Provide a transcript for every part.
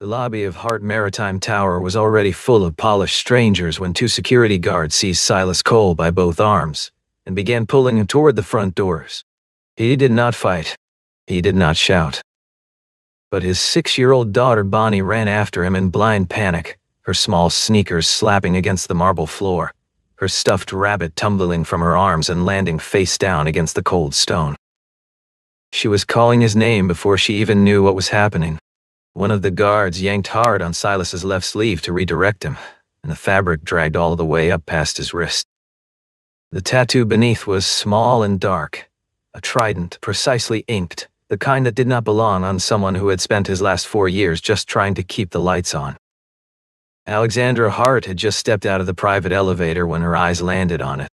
The lobby of Hart Maritime Tower was already full of polished strangers when two security guards seized Silas Cole by both arms and began pulling him toward the front doors. He did not fight. He did not shout. But his 6-year-old daughter Bonnie ran after him in blind panic, her small sneakers slapping against the marble floor, her stuffed rabbit tumbling from her arms and landing face down against the cold stone. She was calling his name before she even knew what was happening. One of the guards yanked hard on Silas's left sleeve to redirect him, and the fabric dragged all the way up past his wrist. The tattoo beneath was small and dark, a trident precisely inked, the kind that did not belong on someone who had spent his last 4 years just trying to keep the lights on. Alexandra Hart had just stepped out of the private elevator when her eyes landed on it.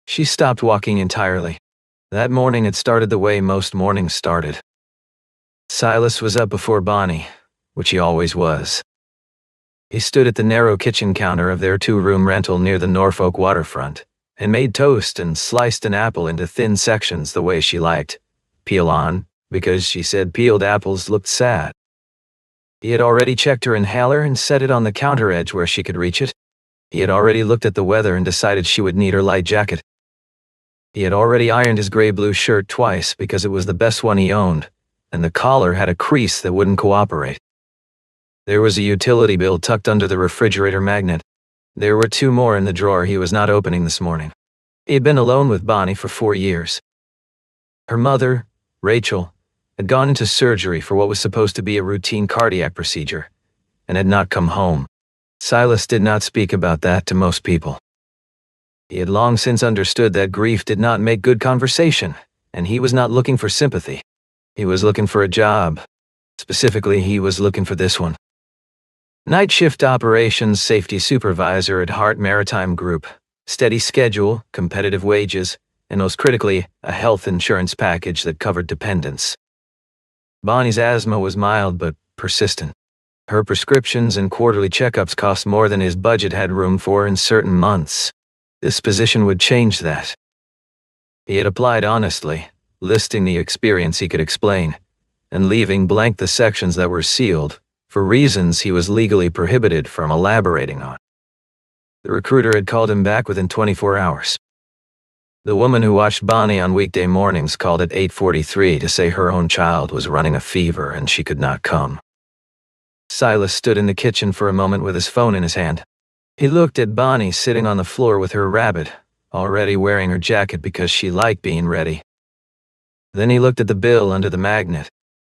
She stopped walking entirely. That morning had started the way most mornings started. Silas was up before Bonnie, which he always was. He stood at the narrow kitchen counter of their 2-room rental near the Norfolk waterfront, and made toast and sliced an apple into thin sections the way she liked, peel on, because she said peeled apples looked sad. He had already checked her inhaler and set it on the counter edge where she could reach it. He had already looked at the weather and decided she would need her light jacket. He had already ironed his gray-blue shirt twice because it was the best one he owned, and the collar had a crease that wouldn't cooperate. There was a utility bill tucked under the refrigerator magnet. There were 2 more in the drawer he was not opening this morning. He had been alone with Bonnie for 4 years. Her mother, Rachel, had gone into surgery for what was supposed to be a routine cardiac procedure, and had not come home. Silas did not speak about that to most people. He had long since understood that grief did not make good conversation, and he was not looking for sympathy. He was looking for a job. Specifically, he was looking for this one. Night shift operations safety supervisor at Hart Maritime Group. Steady schedule, competitive wages, and most critically, a health insurance package that covered dependents. Bonnie's asthma was mild but persistent. Her prescriptions and quarterly checkups cost more than his budget had room for in certain months. This position would change that. He had applied honestly, listing the experience he could explain, and leaving blank the sections that were sealed, for reasons he was legally prohibited from elaborating on. The recruiter had called him back within 24 hours. The woman who watched Bonnie on weekday mornings called at 8:43 to say her own child was running a fever and she could not come. Silas stood in the kitchen for a moment with his phone in his hand. He looked at Bonnie sitting on the floor with her rabbit, already wearing her jacket because she liked being ready. Then he looked at the bill under the magnet.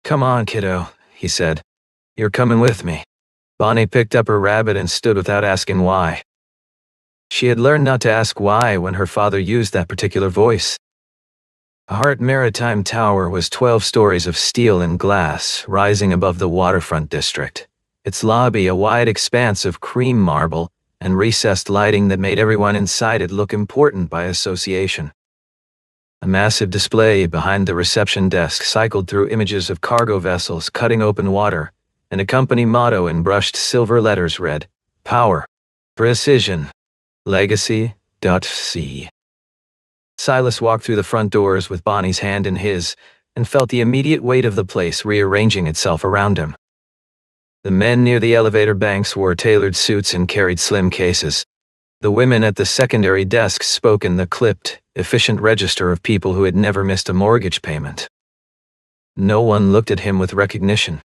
"Come on, kiddo," he said. "You're coming with me." Bonnie picked up her rabbit and stood without asking why. She had learned not to ask why when her father used that particular voice. Hart Maritime Tower was 12 stories of steel and glass rising above the waterfront district. Its lobby a wide expanse of cream marble and recessed lighting that made everyone inside it look important by association. A massive display behind the reception desk cycled through images of cargo vessels cutting open water, and a company motto in brushed silver letters read, "Power, Precision, Legacy.C." Silas walked through the front doors with Bonnie's hand in his, and felt the immediate weight of the place rearranging itself around him. The men near the elevator banks wore tailored suits and carried slim cases. The women at the secondary desks spoke in the clipped, efficient register of people who had never missed a mortgage payment. No one looked at him with recognition.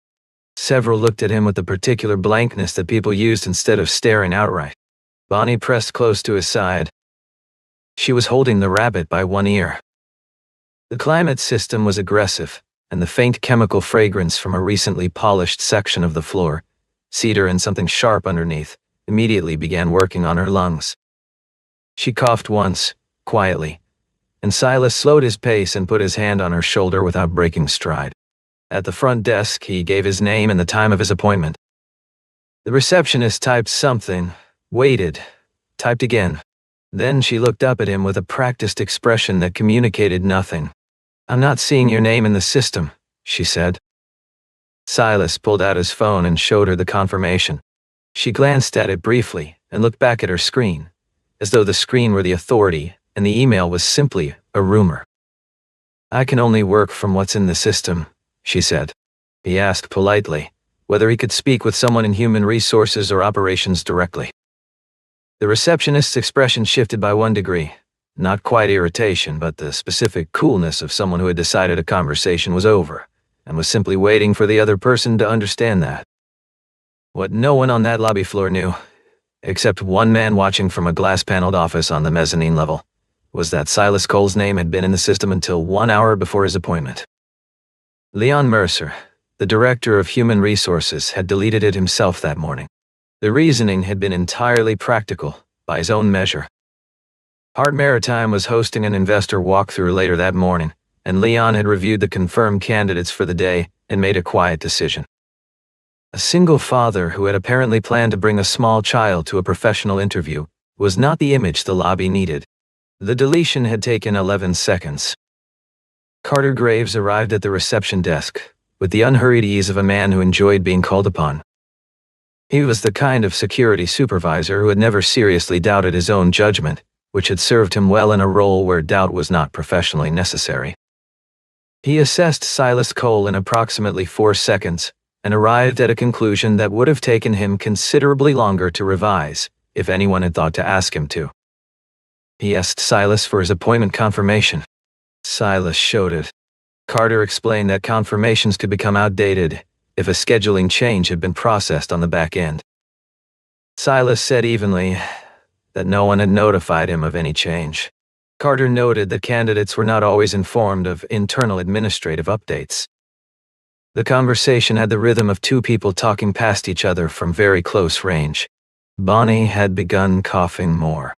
Several looked at him with the particular blankness that people used instead of staring outright. Bonnie pressed close to his side. She was holding the rabbit by one ear. The climate system was aggressive, and the faint chemical fragrance from a recently polished section of the floor, cedar and something sharp underneath, immediately began working on her lungs. She coughed once, quietly, and Silas slowed his pace and put his hand on her shoulder without breaking stride. At the front desk, he gave his name and the time of his appointment. The receptionist typed something, waited, typed again. Then she looked up at him with a practiced expression that communicated nothing. "I'm not seeing your name in the system," she said. Silas pulled out his phone and showed her the confirmation. She glanced at it briefly and looked back at her screen, as though the screen were the authority and the email was simply a rumor. "I can only work from what's in the system," she said. He asked politely, whether he could speak with someone in human resources or operations directly. The receptionist's expression shifted by 1 degree. Not quite irritation, but the specific coolness of someone who had decided a conversation was over, and was simply waiting for the other person to understand that. What no one on that lobby floor knew, except one man watching from a glass-paneled office on the mezzanine level, was that Silas Cole's name had been in the system until 1 hour before his appointment. Leon Mercer, the director of human resources, had deleted it himself that morning. The reasoning had been entirely practical, by his own measure. Hart Maritime was hosting an investor walkthrough later that morning, and Leon had reviewed the confirmed candidates for the day and made a quiet decision. A single father who had apparently planned to bring a small child to a professional interview was not the image the lobby needed. The deletion had taken 11 seconds. Carter Graves arrived at the reception desk, with the unhurried ease of a man who enjoyed being called upon. He was the kind of security supervisor who had never seriously doubted his own judgment, which had served him well in a role where doubt was not professionally necessary. He assessed Silas Cole in approximately 4 seconds, and arrived at a conclusion that would have taken him considerably longer to revise, if anyone had thought to ask him to. He asked Silas for his appointment confirmation. Silas showed it. Carter explained that confirmations could become outdated if a scheduling change had been processed on the back end. Silas said evenly that no one had notified him of any change. Carter noted that candidates were not always informed of internal administrative updates. The conversation had the rhythm of two people talking past each other from very close range. Bonnie had begun coughing more.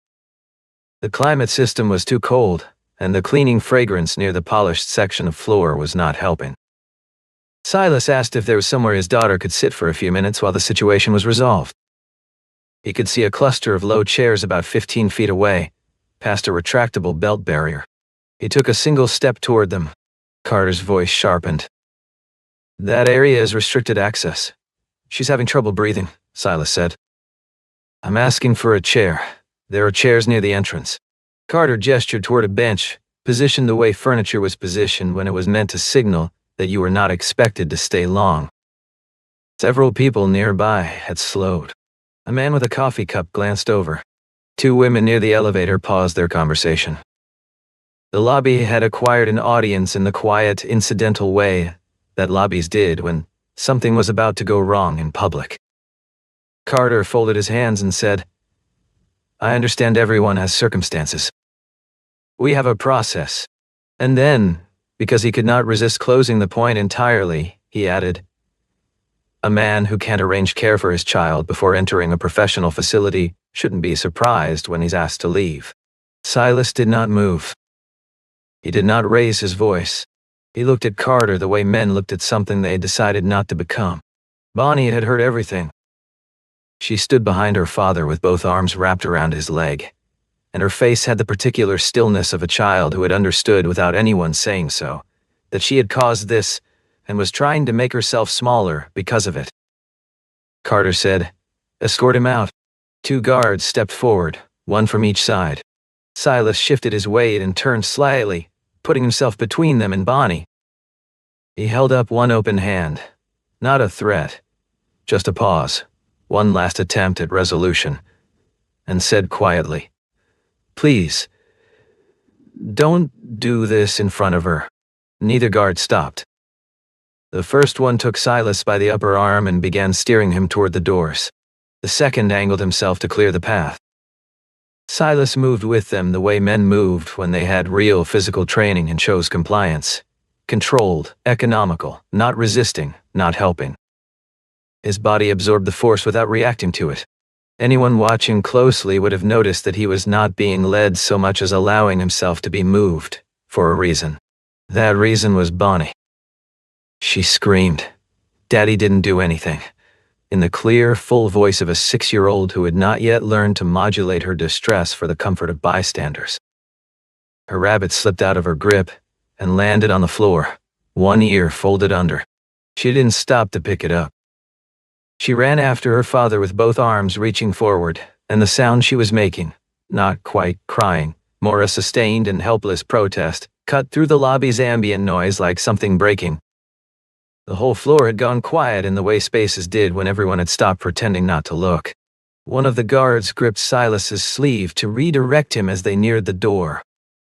The climate system was too cold, and the cleaning fragrance near the polished section of floor was not helping. Silas asked if there was somewhere his daughter could sit for a few minutes while the situation was resolved. He could see a cluster of low chairs about 15 feet away, past a retractable belt barrier. He took a single step toward them. Carter's voice sharpened. "That area is restricted access. She's having trouble breathing," Silas said. "I'm asking for a chair. There are chairs near the entrance." Carter gestured toward a bench, positioned the way furniture was positioned when it was meant to signal that you were not expected to stay long. Several people nearby had slowed. A man with a coffee cup glanced over. 2 women near the elevator paused their conversation. The lobby had acquired an audience in the quiet, incidental way that lobbies did when something was about to go wrong in public. Carter folded his hands and said, "I understand everyone has circumstances. We have a process." And then, because he could not resist closing the point entirely, he added, "A man who can't arrange care for his child before entering a professional facility shouldn't be surprised when he's asked to leave." Silas did not move. He did not raise his voice. He looked at Carter the way men looked at something they had decided not to become. Bonnie had heard everything. She stood behind her father with both arms wrapped around his leg, and her face had the particular stillness of a child who had understood without anyone saying so, that she had caused this and was trying to make herself smaller because of it. Carter said, "Escort him out." 2 guards stepped forward, one from each side. Silas shifted his weight and turned slightly, putting himself between them and Bonnie. He held up one open hand. Not a threat, just a pause, one last attempt at resolution, and said quietly, "Please, don't do this in front of her." Neither guard stopped. The first one took Silas by the upper arm and began steering him toward the doors. The second angled himself to clear the path. Silas moved with them the way men moved when they had real physical training and chose compliance. Controlled, economical, not resisting, not helping. His body absorbed the force without reacting to it. Anyone watching closely would have noticed that he was not being led so much as allowing himself to be moved, for a reason. That reason was Bonnie. She screamed. Daddy didn't do anything. In the clear, full voice of a 6-year-old who had not yet learned to modulate her distress for the comfort of bystanders. Her rabbit slipped out of her grip and landed on the floor, one ear folded under. She didn't stop to pick it up. She ran after her father with both arms reaching forward, and the sound she was making, not quite crying, more a sustained and helpless protest, cut through the lobby's ambient noise like something breaking. The whole floor had gone quiet in the way spaces did when everyone had stopped pretending not to look. One of the guards gripped Silas's sleeve to redirect him as they neared the door.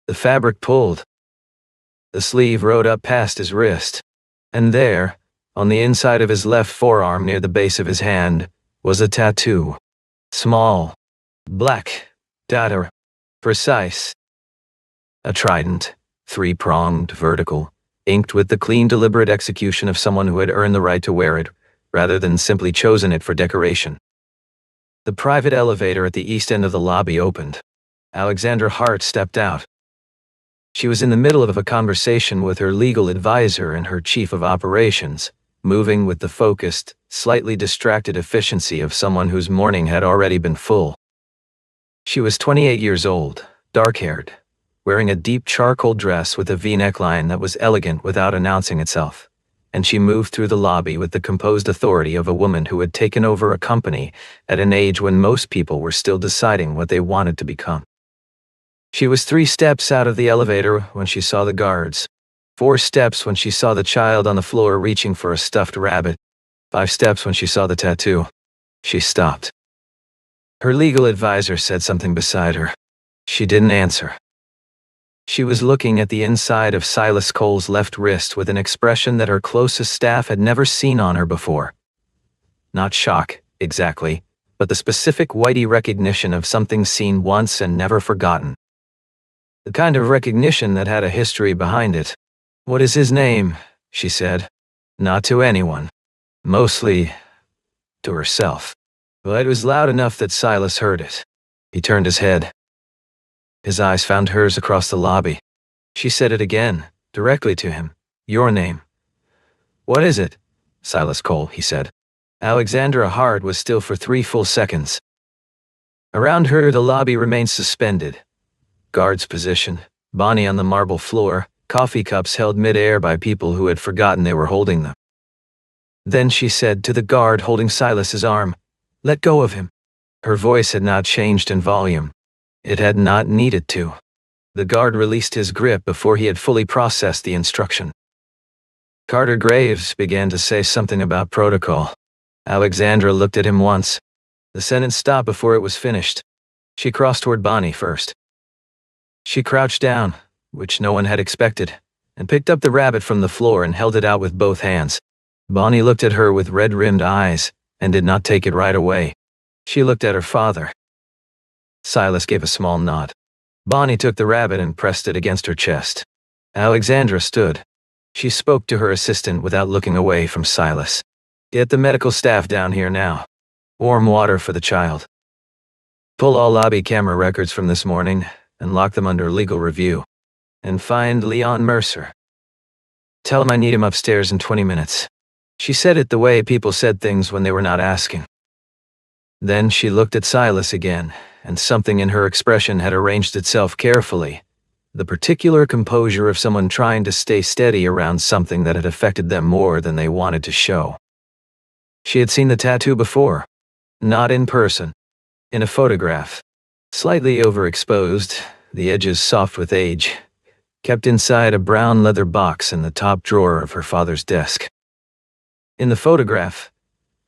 The fabric pulled. The sleeve rode up past his wrist. And there, on the inside of his left forearm near the base of his hand, was a tattoo. Small, black, dotted, precise. A trident, three-pronged, vertical, inked with the clean, deliberate execution of someone who had earned the right to wear it, rather than simply chosen it for decoration. The private elevator at the east end of the lobby opened. Alexandra Hart stepped out. She was in the middle of a conversation with her legal advisor and her chief of operations, moving with the focused, slightly distracted efficiency of someone whose morning had already been full. She was 28 years old, dark-haired, wearing a deep charcoal dress with a V-neckline that was elegant without announcing itself, and she moved through the lobby with the composed authority of a woman who had taken over a company at an age when most people were still deciding what they wanted to become. She was 3 steps out of the elevator when she saw the guards, 4 steps when she saw the child on the floor reaching for a stuffed rabbit, 5 steps when she saw the tattoo. She stopped. Her legal advisor said something beside her. She didn't answer. She was looking at the inside of Silas Cole's left wrist with an expression that her closest staff had never seen on her before. Not shock, exactly, but the specific whitey recognition of something seen once and never forgotten. The kind of recognition that had a history behind it. "What is his name?" she said. Not to anyone. Mostly to herself. But it was loud enough that Silas heard it. He turned his head. His eyes found hers across the lobby. She said it again, directly to him. "Your name." "What is it?" "Silas Cole," he said. Alexandra Hart was still for 3 full seconds. Around her, the lobby remained suspended. Guards positioned, Bonnie on the marble floor, coffee cups held mid-air by people who had forgotten they were holding them. Then she said to the guard holding Silas's arm, "Let go of him." Her voice had not changed in volume. It had not needed to. The guard released his grip before he had fully processed the instruction. Carter Graves began to say something about protocol. Alexandra looked at him once. The sentence stopped before it was finished. She crossed toward Bonnie first. She crouched down, which no one had expected, and picked up the rabbit from the floor and held it out with both hands. Bonnie looked at her with red-rimmed eyes and did not take it right away. She looked at her father. Silas gave a small nod. Bonnie took the rabbit and pressed it against her chest. Alexandra stood. She spoke to her assistant without looking away from Silas. "Get the medical staff down here now. Warm water for the child. Pull all lobby camera records from this morning and lock them under legal review. And find Leon Mercer. Tell him I need him upstairs in 20 minutes." She said it the way people said things when they were not asking. Then she looked at Silas again, and something in her expression had arranged itself carefully. The particular composure of someone trying to stay steady around something that had affected them more than they wanted to show. She had seen the tattoo before. Not in person. In a photograph. Slightly overexposed, the edges soft with age. Kept inside a brown leather box in the top drawer of her father's desk. In the photograph,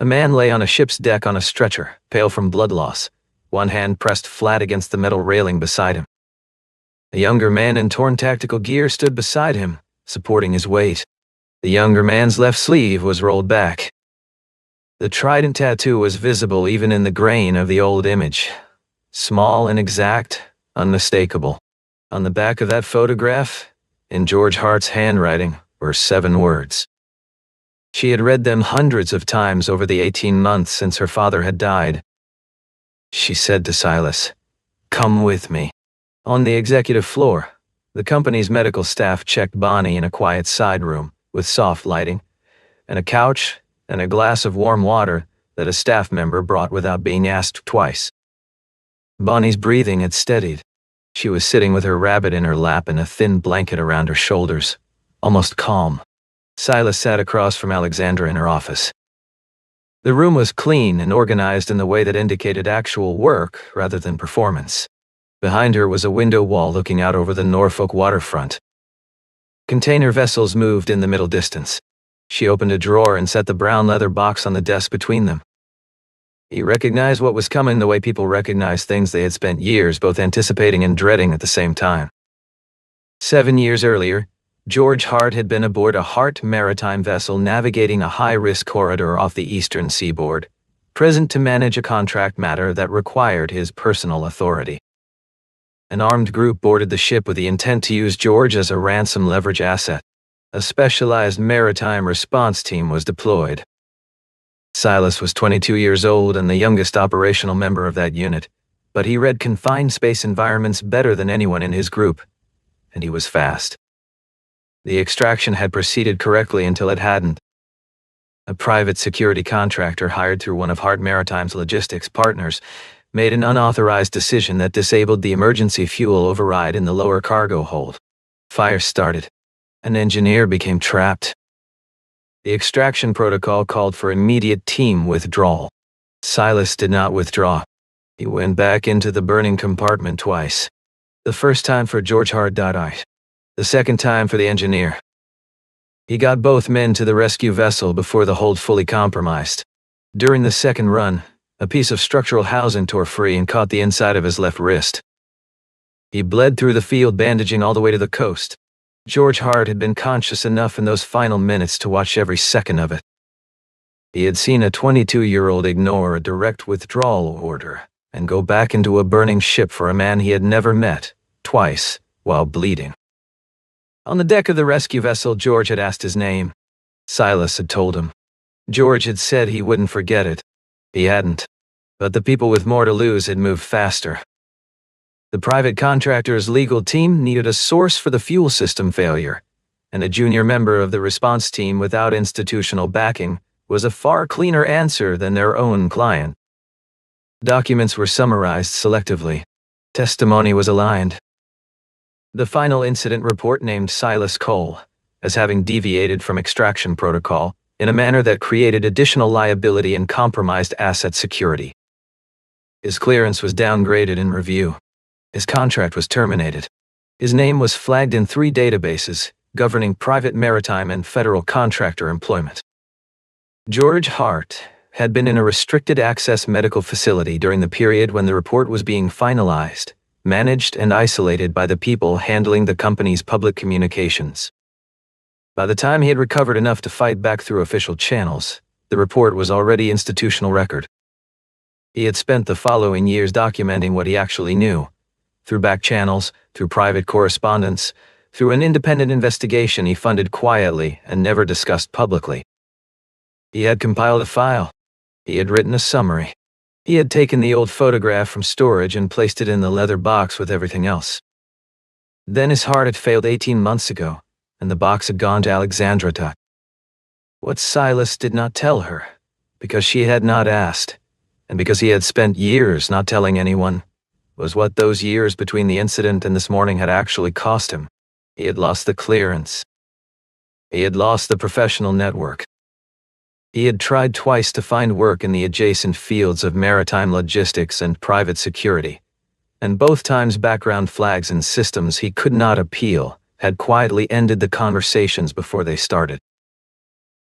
a man lay on a ship's deck on a stretcher, pale from blood loss, one hand pressed flat against the metal railing beside him. A younger man in torn tactical gear stood beside him, supporting his weight. The younger man's left sleeve was rolled back. The Trident tattoo was visible even in the grain of the old image. Small and exact, unmistakable. On the back of that photograph, in George Hart's handwriting, were 7 words. She had read them hundreds of times over the 18 months since her father had died. She said to Silas, "Come with me." On the executive floor, the company's medical staff checked Bonnie in a quiet side room with soft lighting, and a couch and a glass of warm water that a staff member brought without being asked twice. Bonnie's breathing had steadied. She was sitting with her rabbit in her lap and a thin blanket around her shoulders, almost calm. Silas sat across from Alexandra in her office. The room was clean and organized in the way that indicated actual work rather than performance. Behind her was a window wall looking out over the Norfolk waterfront. Container vessels moved in the middle distance. She opened a drawer and set the brown leather box on the desk between them. He recognized what was coming the way people recognize things they had spent years both anticipating and dreading at the same time. 7 years earlier, George Hart had been aboard a Hart maritime vessel navigating a high-risk corridor off the eastern seaboard, present to manage a contract matter that required his personal authority. An armed group boarded the ship with the intent to use George as a ransom leverage asset. A specialized maritime response team was deployed. Silas was 22 years old and the youngest operational member of that unit, but he read confined space environments better than anyone in his group, and he was fast. The extraction had proceeded correctly until it hadn't. A private security contractor hired through one of Hart Maritime's logistics partners made an unauthorized decision that disabled the emergency fuel override in the lower cargo hold. Fire started. An engineer became trapped. The extraction protocol called for immediate team withdrawal. Silas did not withdraw. He went back into the burning compartment twice. The first time for George Hart. The second time for the engineer. He got both men to the rescue vessel before the hold fully compromised. During the second run, a piece of structural housing tore free and caught the inside of his left wrist. He bled through the field, bandaging all the way to the coast. George Hart had been conscious enough in those final minutes to watch every second of it. He had seen a 22-year-old ignore a direct withdrawal order and go back into a burning ship for a man he had never met, twice, while bleeding. On the deck of the rescue vessel, George had asked his name. Silas had told him. George had said he wouldn't forget it. He hadn't. But the people with more to lose had moved faster. The private contractor's legal team needed a source for the fuel system failure, and a junior member of the response team without institutional backing was a far cleaner answer than their own client. Documents were summarized selectively. Testimony was aligned. The final incident report named Silas Cole as having deviated from extraction protocol in a manner that created additional liability and compromised asset security. His clearance was downgraded in review. His contract was terminated. His name was flagged in 3 databases governing private maritime and federal contractor employment. George Hart had been in a restricted access medical facility during the period when the report was being finalized, managed and isolated by the people handling the company's public communications. By the time he had recovered enough to fight back through official channels, the report was already institutional record. He had spent the following years documenting what he actually knew, through back channels, through private correspondence, through an independent investigation he funded quietly and never discussed publicly. He had compiled a file. He had written a summary. He had taken the old photograph from storage and placed it in the leather box with everything else. Then his heart had failed 18 months ago, and the box had gone to Alexandra. What Silas did not tell her, because she had not asked, and because he had spent years not telling anyone, was what those years between the incident and this morning had actually cost him. He had lost the clearance. He had lost the professional network. He had tried twice to find work in the adjacent fields of maritime logistics and private security, and both times background flags and systems he could not appeal had quietly ended the conversations before they started.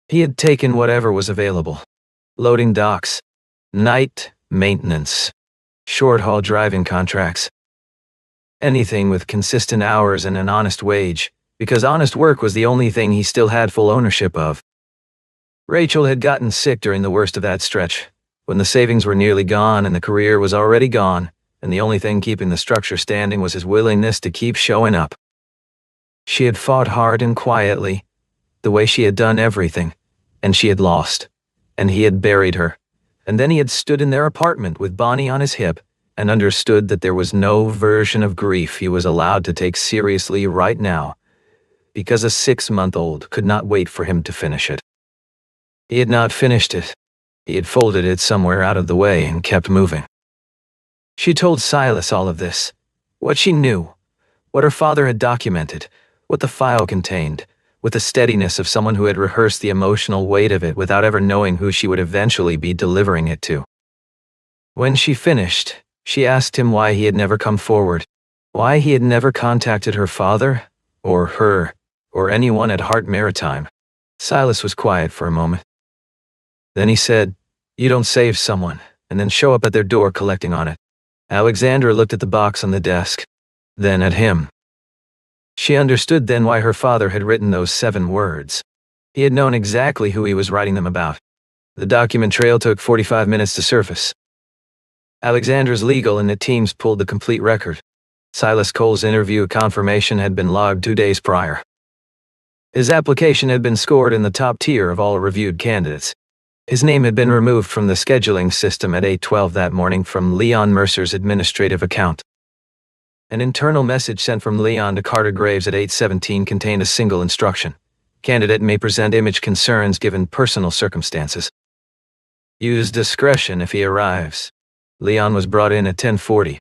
He had taken whatever was available: loading docks, night maintenance, short-haul driving contracts. Anything with consistent hours and an honest wage, because honest work was the only thing he still had full ownership of. Rachel had gotten sick during the worst of that stretch, when the savings were nearly gone and the career was already gone, and the only thing keeping the structure standing was his willingness to keep showing up. She had fought hard and quietly, the way she had done everything, and she had lost, and he had buried her. And then he had stood in their apartment with Bonnie on his hip and understood that there was no version of grief he was allowed to take seriously right now, because a 6-month-old could not wait for him to finish it. He had not finished it. He had folded it somewhere out of the way and kept moving. She told Silas all of this, what she knew, what her father had documented, what the file contained, with the steadiness of someone who had rehearsed the emotional weight of it without ever knowing who she would eventually be delivering it to. When she finished, she asked him why he had never come forward, why he had never contacted her father, or her, or anyone at Hart Maritime. Silas was quiet for a moment. Then he said, "You don't save someone, and then show up at their door collecting on it." Alexandra looked at the box on the desk, then at him. She understood then why her father had written those 7 words. He had known exactly who he was writing them about. The document trail took 45 minutes to surface. Alexandra's legal and the teams pulled the complete record. Silas Cole's interview confirmation had been logged 2 days prior. His application had been scored in the top tier of all reviewed candidates. His name had been removed from the scheduling system at 8:12 that morning from Leon Mercer's administrative account. An internal message sent from Leon to Carter Graves at 8:17 contained a single instruction. Candidate may present image concerns given personal circumstances. Use discretion if he arrives. Leon was brought in at 10:40.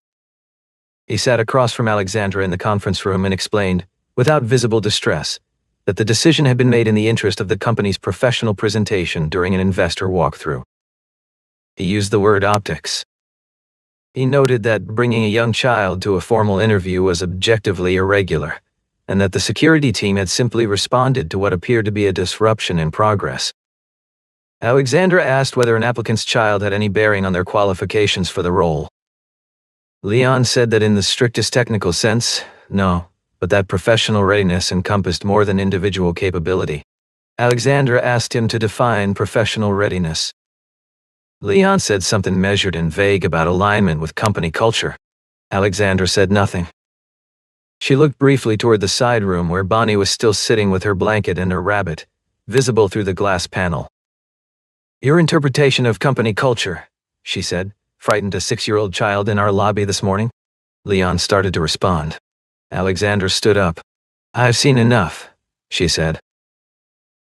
He sat across from Alexandra in the conference room and explained, without visible distress, that the decision had been made in the interest of the company's professional presentation during an investor walkthrough. He used the word optics. He noted that bringing a young child to a formal interview was objectively irregular, and that the security team had simply responded to what appeared to be a disruption in progress. Alexandra asked whether an applicant's child had any bearing on their qualifications for the role. Leon said that in the strictest technical sense, no, but that professional readiness encompassed more than individual capability. Alexandra asked him to define professional readiness. Leon said something measured and vague about alignment with company culture. Alexandra said nothing. She looked briefly toward the side room where Bonnie was still sitting with her blanket and her rabbit, visible through the glass panel. "Your interpretation of company culture," she said, "frightened a 6-year-old child in our lobby this morning." Leon started to respond. Alexandra stood up. "I've seen enough," she said.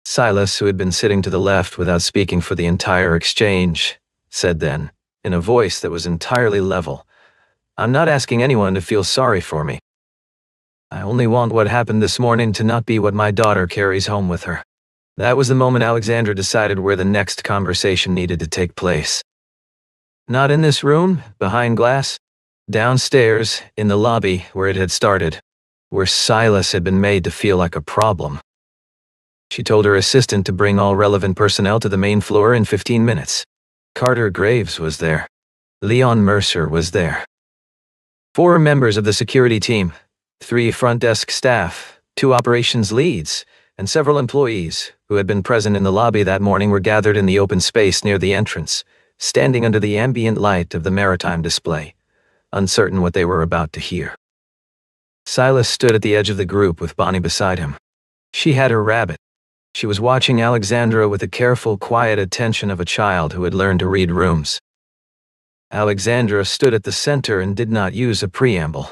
Silas, who had been sitting to the left without speaking for the entire exchange, said then, in a voice that was entirely level, "I'm not asking anyone to feel sorry for me. I only want what happened this morning to not be what my daughter carries home with her." That was the moment Alexandra decided where the next conversation needed to take place. Not in this room, behind glass. Downstairs, in the lobby, where it had started, where Silas had been made to feel like a problem. She told her assistant to bring all relevant personnel to the main floor in 15 minutes. Carter Graves was there. Leon Mercer was there. 4 members of the security team, 3 front desk staff, 2 operations leads, and several employees who had been present in the lobby that morning were gathered in the open space near the entrance, standing under the ambient light of the maritime display, uncertain what they were about to hear. Silas stood at the edge of the group with Bonnie beside him. She had her rabbit. She was watching Alexandra with the careful, quiet attention of a child who had learned to read rooms. Alexandra stood at the center and did not use a preamble.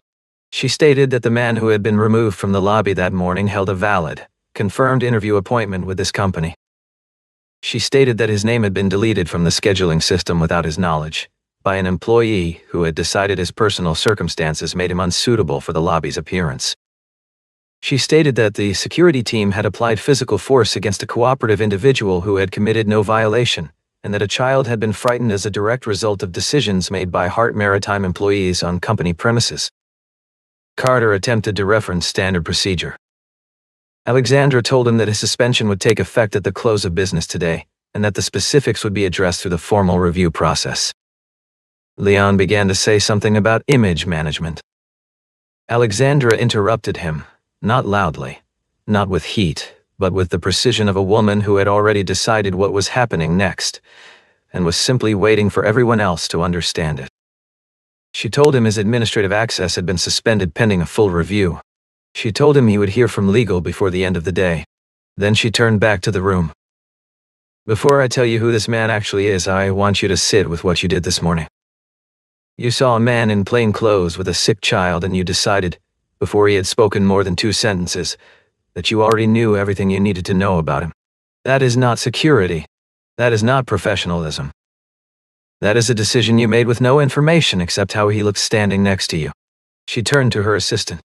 She stated that the man who had been removed from the lobby that morning held a valid, confirmed interview appointment with this company. She stated that his name had been deleted from the scheduling system without his knowledge, by an employee who had decided his personal circumstances made him unsuitable for the lobby's appearance. She stated that the security team had applied physical force against a cooperative individual who had committed no violation, and that a child had been frightened as a direct result of decisions made by Hart Maritime employees on company premises. Carter attempted to reference standard procedure. Alexandra told him that his suspension would take effect at the close of business today, and that the specifics would be addressed through the formal review process. Leon began to say something about image management. Alexandra interrupted him, not loudly, not with heat, but with the precision of a woman who had already decided what was happening next, and was simply waiting for everyone else to understand it. She told him his administrative access had been suspended pending a full review. She told him he would hear from legal before the end of the day. Then she turned back to the room. "Before I tell you who this man actually is, I want you to sit with what you did this morning. You saw a man in plain clothes with a sick child and you decided, before he had spoken more than 2 sentences, that you already knew everything you needed to know about him. That is not security. That is not professionalism. That is a decision you made with no information except how he looked standing next to you." She turned to her assistant.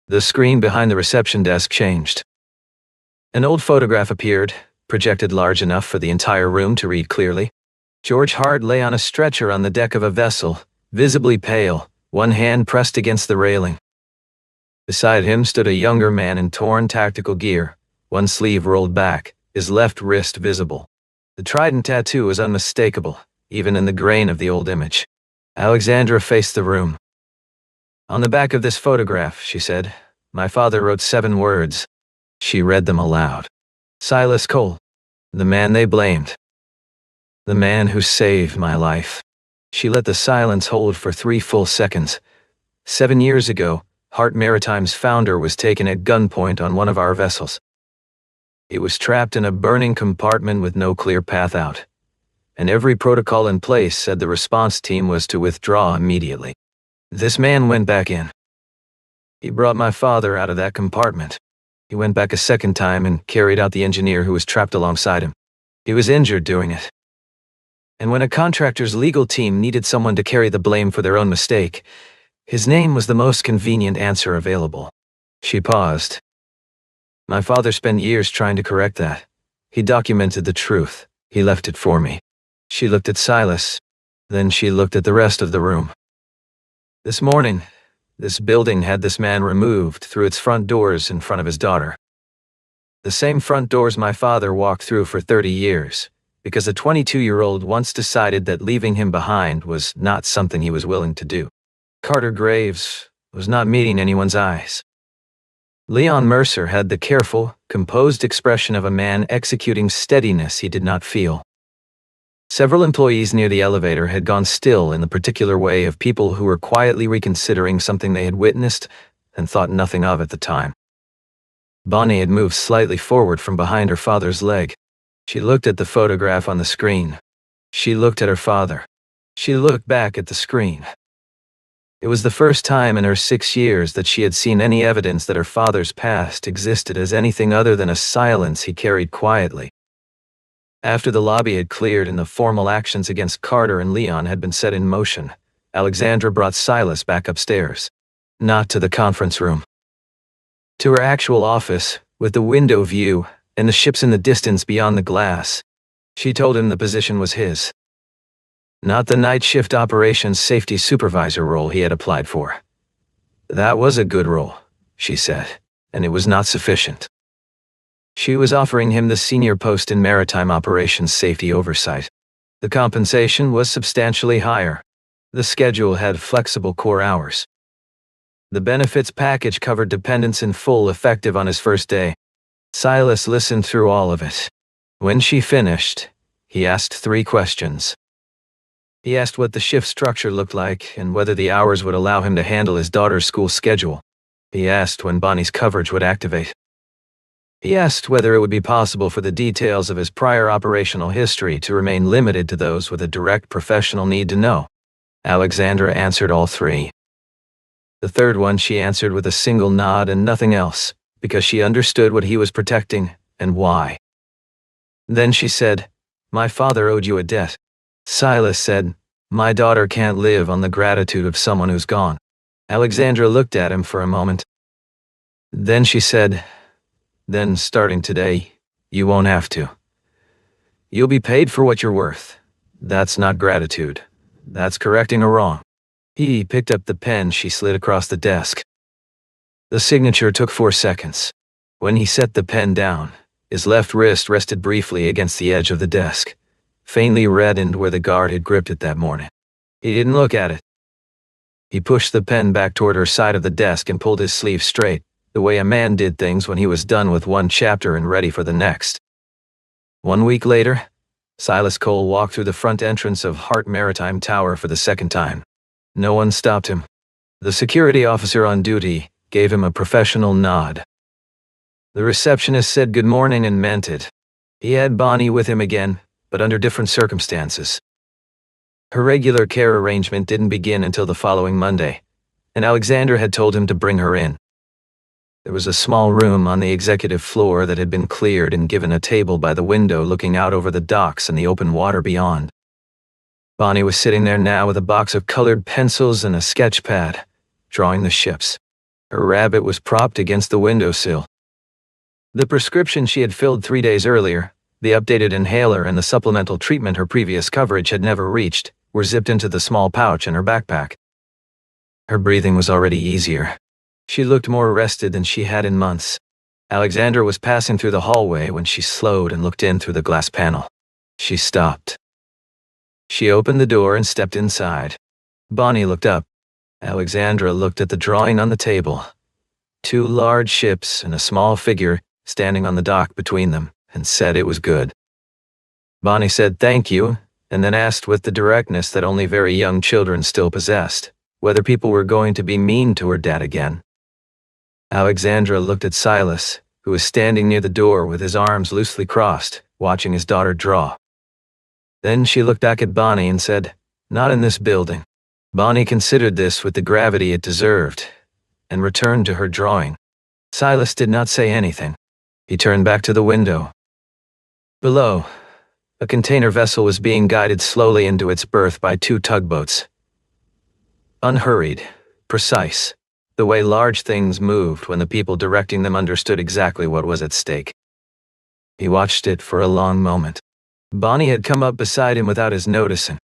The screen behind the reception desk changed. An old photograph appeared, projected large enough for the entire room to read clearly. George Hart lay on a stretcher on the deck of a vessel, visibly pale, one hand pressed against the railing. Beside him stood a younger man in torn tactical gear, one sleeve rolled back, his left wrist visible. The Trident tattoo was unmistakable, even in the grain of the old image. Alexandra faced the room. "On the back of this photograph," she said, "my father wrote 7 words." She read them aloud. "Silas Cole, the man they blamed. The man who saved my life." She let the silence hold for 3 full seconds. 7 years ago, Hart Maritime's founder was taken at gunpoint on one of our vessels. He was trapped in a burning compartment with no clear path out, and every protocol in place said the response team was to withdraw immediately. This man went back in. He brought my father out of that compartment. He went back a second time and carried out the engineer who was trapped alongside him. He was injured doing it. And when a contractor's legal team needed someone to carry the blame for their own mistake, his name was the most convenient answer available. She paused. My father spent years trying to correct that. He documented the truth. He left it for me. She looked at Silas. Then she looked at the rest of the room. This morning, this building had this man removed through its front doors in front of his daughter. The same front doors my father walked through for 30 years, because a 22-year-old once decided that leaving him behind was not something he was willing to do. Carter Graves was not meeting anyone's eyes. Leon Mercer had the careful, composed expression of a man executing steadiness he did not feel. Several employees near the elevator had gone still in the particular way of people who were quietly reconsidering something they had witnessed and thought nothing of at the time. Bonnie had moved slightly forward from behind her father's leg. She looked at the photograph on the screen. She looked at her father. She looked back at the screen. It was the first time in her 6 years that she had seen any evidence that her father's past existed as anything other than a silence he carried quietly. After the lobby had cleared and the formal actions against Carter and Leon had been set in motion, Alexandra brought Silas back upstairs. Not to the conference room. To her actual office, with the window view and the ships in the distance beyond the glass. She told him the position was his. Not the night shift operations safety supervisor role he had applied for. That was a good role, she said, and it was not sufficient. She was offering him the senior post in maritime operations safety oversight. The compensation was substantially higher. The schedule had flexible core hours. The benefits package covered dependents in full effective on his first day. Silas listened through all of it. When she finished, he asked 3 questions. He asked what the shift structure looked like and whether the hours would allow him to handle his daughter's school schedule. He asked when Bonnie's coverage would activate. He asked whether it would be possible for the details of his prior operational history to remain limited to those with a direct professional need to know. Alexandra answered all 3. The third one she answered with a single nod and nothing else, because she understood what he was protecting and why. Then she said, "My father owed you a debt." Silas said, "My daughter can't live on the gratitude of someone who's gone." Alexandra looked at him for a moment. Then she said, "Then starting today, you won't have to. You'll be paid for what you're worth. That's not gratitude. That's correcting a wrong." He picked up the pen she slid across the desk. The signature took 4 seconds. When he set the pen down, his left wrist rested briefly against the edge of the desk, faintly reddened where the guard had gripped it that morning. He didn't look at it. He pushed the pen back toward her side of the desk and pulled his sleeve straight, the way a man did things when he was done with one chapter and ready for the next. 1 week later, Silas Cole walked through the front entrance of Hart Maritime Tower for the second time. No one stopped him. The security officer on duty gave him a professional nod. The receptionist said good morning and meant it. He had Bonnie with him again, but under different circumstances. Her regular care arrangement didn't begin until the following Monday, and Alexandra had told him to bring her in. There was a small room on the executive floor that had been cleared and given a table by the window looking out over the docks and the open water beyond. Bonnie was sitting there now with a box of colored pencils and a sketch pad, drawing the ships. Her rabbit was propped against the windowsill. The prescription she had filled 3 days earlier, the updated inhaler and the supplemental treatment her previous coverage had never reached, were zipped into the small pouch in her backpack. Her breathing was already easier. She looked more rested than she had in months. Alexandra was passing through the hallway when she slowed and looked in through the glass panel. She stopped. She opened the door and stepped inside. Bonnie looked up. Alexandra looked at the drawing on the table. 2 large ships and a small figure standing on the dock between them, and said it was good. Bonnie said thank you, and then asked with the directness that only very young children still possessed, whether people were going to be mean to her dad again. Alexandra looked at Silas, who was standing near the door with his arms loosely crossed, watching his daughter draw. Then she looked back at Bonnie and said, "Not in this building." Bonnie considered this with the gravity it deserved, and returned to her drawing. Silas did not say anything. He turned back to the window. Below, a container vessel was being guided slowly into its berth by 2 tugboats. Unhurried, precise, the way large things moved when the people directing them understood exactly what was at stake. He watched it for a long moment. Bonnie had come up beside him without his noticing.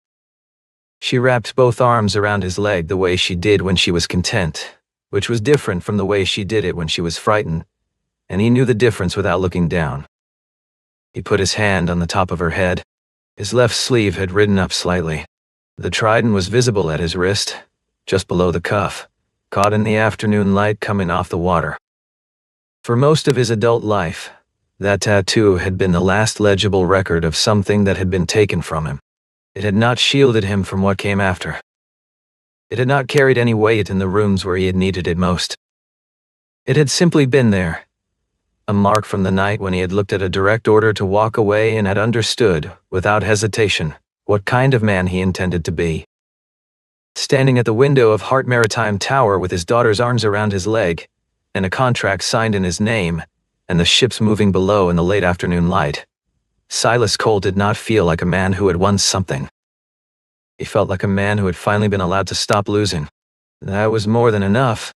She wrapped both arms around his leg the way she did when she was content, which was different from the way she did it when she was frightened, and he knew the difference without looking down. He put his hand on the top of her head. His left sleeve had ridden up slightly. The trident was visible at his wrist, just below the cuff, caught in the afternoon light coming off the water. For most of his adult life, that tattoo had been the last legible record of something that had been taken from him. It had not shielded him from what came after. It had not carried any weight in the rooms where he had needed it most. It had simply been there, a mark from the night when he had looked at a direct order to walk away and had understood, without hesitation, what kind of man he intended to be. Standing at the window of Hart Maritime Tower with his daughter's arms around his leg, and a contract signed in his name, and the ships moving below in the late afternoon light, Silas Cole did not feel like a man who had won something. He felt like a man who had finally been allowed to stop losing. That was more than enough.